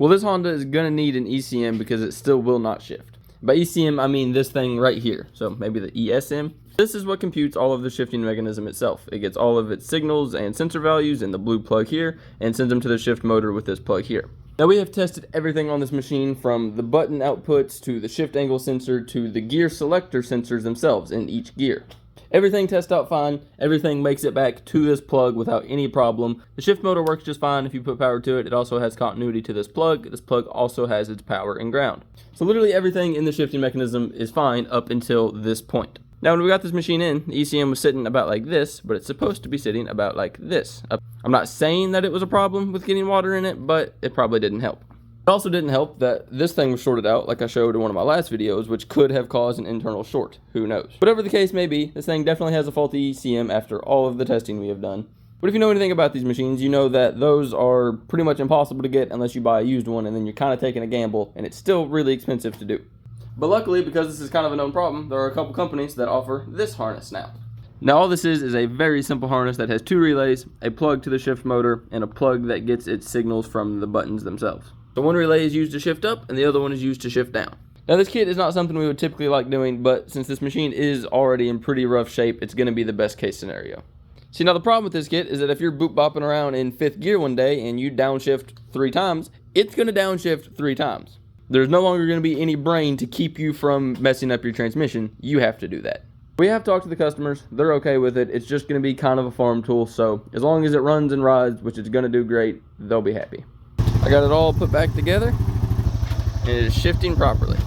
Well, this Honda is going to need an ECM because it still will not shift. By ECM, I mean this thing right here. So maybe the ESM. This is what computes all of the shifting mechanism itself. It gets all of its signals and sensor values in the blue plug here and sends them to the shift motor with this plug here. Now we have tested everything on this machine, from the button outputs to the shift angle sensor to the gear selector sensors themselves in each gear. Everything tests out fine, everything makes it back to this plug without any problem. The shift motor works just fine if you put power to it. It also has continuity to this plug. This plug also has its power and ground. So literally everything in the shifting mechanism is fine up until this point. Now when we got this machine in, the ECM was sitting about like this, but it's supposed to be sitting about like this. I'm not saying that it was a problem with getting water in it, but it probably didn't help. It also didn't help that this thing was shorted out, like I showed in one of my last videos, which could have caused an internal short. Who knows? Whatever the case may be, this thing definitely has a faulty ECM after all of the testing we have done. But if you know anything about these machines, you know that those are pretty much impossible to get unless you buy a used one, and then you're kind of taking a gamble, and it's still really expensive to do. But luckily, because this is kind of a known problem, there are a couple companies that offer this harness now. Now all this is a very simple harness that has 2 relays, a plug to the shift motor, and a plug that gets its signals from the buttons themselves. So one relay is used to shift up, and the other one is used to shift down. Now this kit is not something we would typically like doing, but since this machine is already in pretty rough shape, it's going to be the best case scenario. See, now the problem with this kit is that if you're boop bopping around in 5th gear one day and you downshift 3 times, it's going to downshift 3 times. There's no longer going to be any brain to keep you from messing up your transmission. You have to do that. We have talked to the customers. They're okay with it. It's just going to be kind of a farm tool, so as long as it runs and rides, which it's going to do great, they'll be happy. I got it all put back together, and it is shifting properly.